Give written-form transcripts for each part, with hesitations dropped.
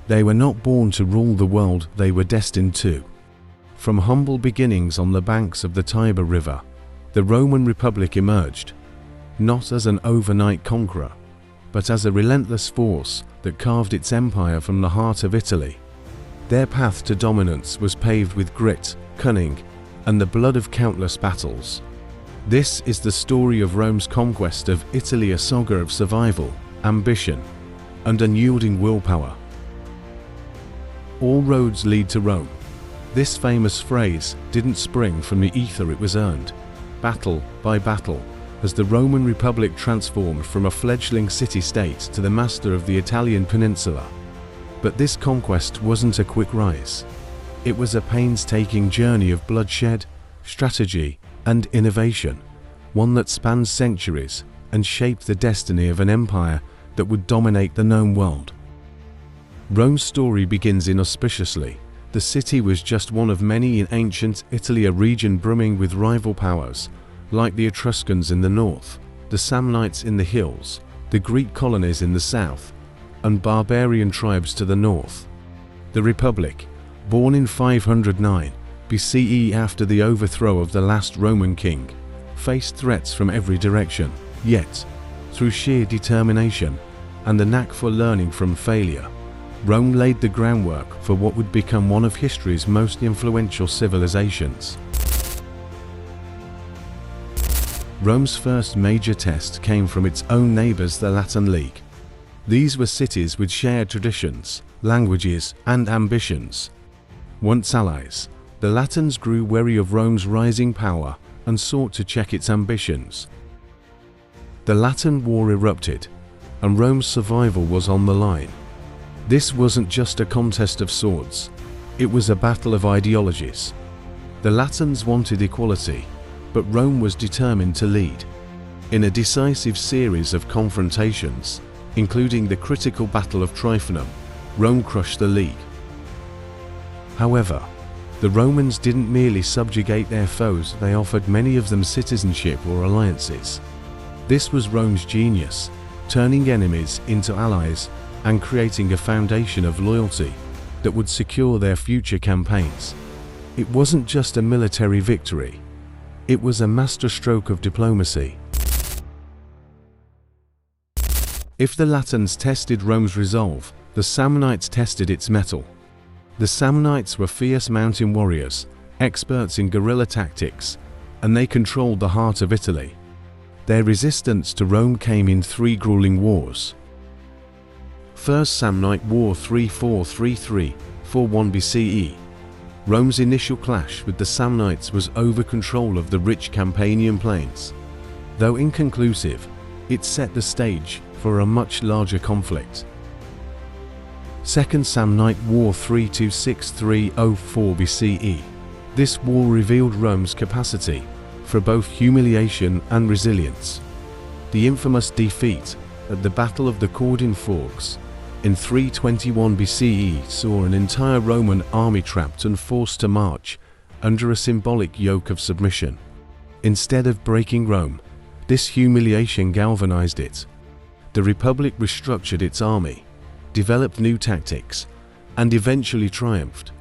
They were not born to rule the world, they were destined to. From humble beginnings on the banks of the Tiber River, the Roman Republic emerged, not as an overnight conqueror, but as a relentless force that carved its empire from the heart of Italy. Their path to dominance was paved with grit, cunning, and the blood of countless battles. This is the story of Rome's conquest of Italy, a saga of survival, ambition, and unyielding willpower. All roads lead to Rome. This famous phrase didn't spring from the ether, it was earned, battle by battle, as the Roman Republic transformed from a fledgling city-state to the master of the Italian peninsula. But this conquest wasn't a quick rise. It was a painstaking journey of bloodshed, strategy, and innovation, one that spanned centuries and shaped the destiny of an empire that would dominate the known world. Rome's story begins inauspiciously. The city was just one of many in ancient Italy, a region brimming with rival powers, like the Etruscans in the north, the Samnites in the hills, the Greek colonies in the south, and barbarian tribes to the north. The Republic, born in 509 BCE after the overthrow of the last Roman king, faced threats from every direction, yet, through sheer determination and the knack for learning from failure, Rome laid the groundwork for what would become one of history's most influential civilizations. Rome's first major test came from its own neighbors, the Latin League. These were cities with shared traditions, languages, and ambitions. Once allies, the Latins grew wary of Rome's rising power and sought to check its ambitions. The Latin War erupted, and Rome's survival was on the line. This wasn't just a contest of swords, it was a battle of ideologies. The Latins wanted equality, but Rome was determined to lead. In a decisive series of confrontations, including the critical Battle of Tryphonum, Rome crushed the League. However, the Romans didn't merely subjugate their foes, they offered many of them citizenship or alliances. This was Rome's genius, turning enemies into allies and creating a foundation of loyalty that would secure their future campaigns. It wasn't just a military victory, it was a masterstroke of diplomacy. If the Latins tested Rome's resolve, the Samnites tested its mettle. The Samnites were fierce mountain warriors, experts in guerrilla tactics, and they controlled the heart of Italy. Their resistance to Rome came in three grueling wars. First Samnite War 3433-41 BCE. Rome's initial clash with the Samnites was over control of the rich Campanian plains. Though inconclusive, it set the stage for a much larger conflict. Second Samnite War 326-304 BCE. This war revealed Rome's capacity for both humiliation and resilience. The infamous defeat at the Battle of the Caudine Forks in 321 BCE saw an entire Roman army trapped and forced to march under a symbolic yoke of submission. Instead of breaking Rome, this humiliation galvanized it. The Republic restructured its army, developed new tactics, and eventually triumphed,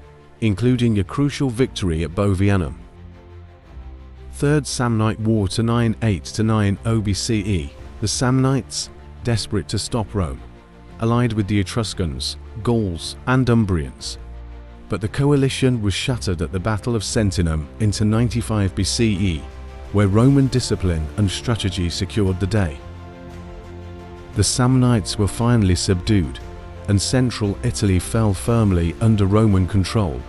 including a crucial victory at Beneventum. Third Samnite War 998-90 BCE. The Samnites, desperate to stop Rome, allied with the Etruscans, Gauls, and Umbrians. But the coalition was shattered at the Battle of Sentinum in 95 BCE, where Roman discipline and strategy secured the day. The Samnites were finally subdued, and central Italy fell firmly under Roman control.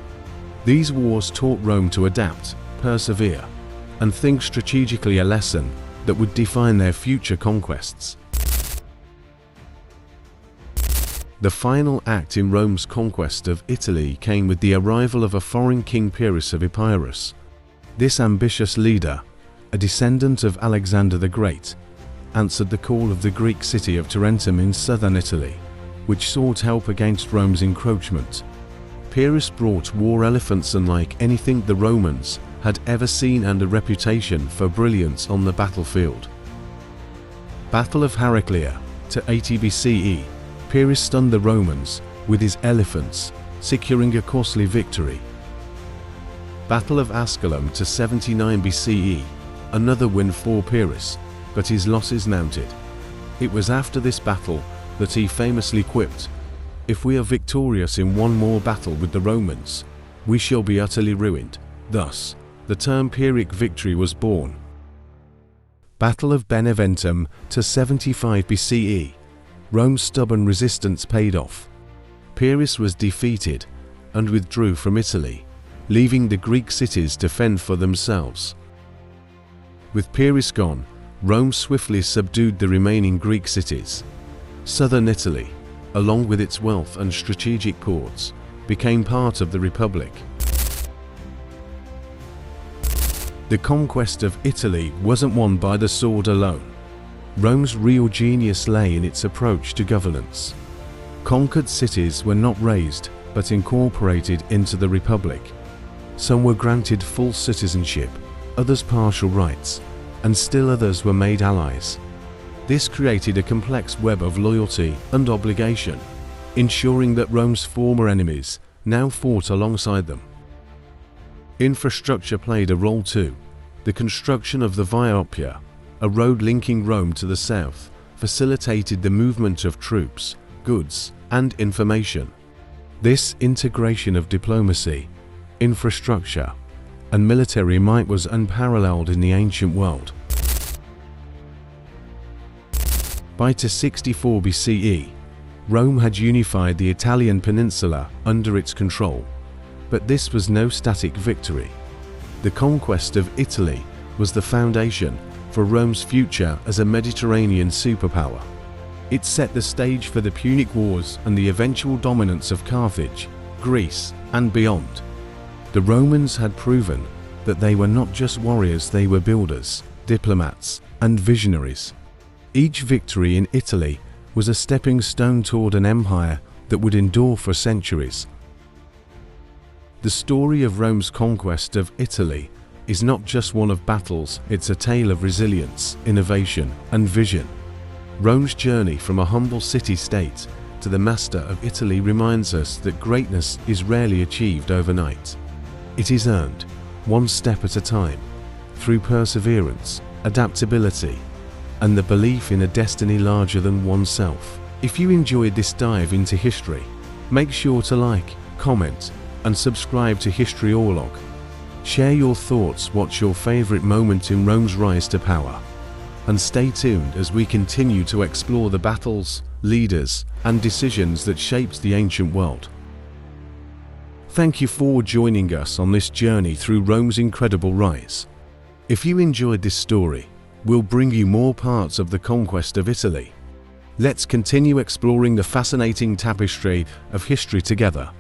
These wars taught Rome to adapt, persevere, and think strategically, a lesson that would define their future conquests. The final act in Rome's conquest of Italy came with the arrival of a foreign King Pyrrhus of Epirus. This ambitious leader, a descendant of Alexander the Great, answered the call of the Greek city of Tarentum in southern Italy, which sought help against Rome's encroachment. Pyrrhus brought war elephants unlike anything the Romans had ever seen and a reputation for brilliance on the battlefield. Battle of Heraclea, to 80 BCE. Pyrrhus stunned the Romans, with his elephants, securing a costly victory. Battle of Asculum to 79 BCE, another win for Pyrrhus, but his losses mounted. It was after this battle that he famously quipped, "If we are victorious in one more battle with the Romans, we shall be utterly ruined." Thus, the term Pyrrhic victory was born. Battle of Beneventum to 75 BCE, Rome's stubborn resistance paid off. Pyrrhus was defeated and withdrew from Italy, leaving the Greek cities to fend for themselves. With Pyrrhus gone, Rome swiftly subdued the remaining Greek cities. Southern Italy, along with its wealth and strategic ports, became part of the Republic. The conquest of Italy wasn't won by the sword alone. Rome's real genius lay in its approach to governance. Conquered cities were not razed, but incorporated into the Republic. Some were granted full citizenship, others partial rights, and still others were made allies. This created a complex web of loyalty and obligation, ensuring that Rome's former enemies now fought alongside them. Infrastructure played a role too. The construction of the Via Appia, a road linking Rome to the south, facilitated the movement of troops, goods, and information. This integration of diplomacy, infrastructure, and military might was unparalleled in the ancient world. By 64 BCE, Rome had unified the Italian peninsula under its control, but this was no static victory. The conquest of Italy was the foundation for Rome's future as a Mediterranean superpower. It set the stage for the Punic Wars and the eventual dominance of Carthage, Greece, and beyond. The Romans had proven that they were not just warriors, they were builders, diplomats, and visionaries. Each victory in Italy was a stepping stone toward an empire that would endure for centuries. The story of Rome's conquest of Italy is not just one of battles, it's a tale of resilience, innovation, and vision. Rome's journey from a humble city-state to the master of Italy reminds us that greatness is rarely achieved overnight. It is earned, one step at a time, through perseverance, adaptability, and the belief in a destiny larger than oneself. If you enjoyed this dive into history, make sure to like, comment, and subscribe to History Oorlog. Share your thoughts, what's your favorite moment in Rome's rise to power? And stay tuned as we continue to explore the battles, leaders, and decisions that shaped the ancient world. Thank you for joining us on this journey through Rome's incredible rise. If you enjoyed this story, we'll bring you more parts of the conquest of Italy. Let's continue exploring the fascinating tapestry of history together.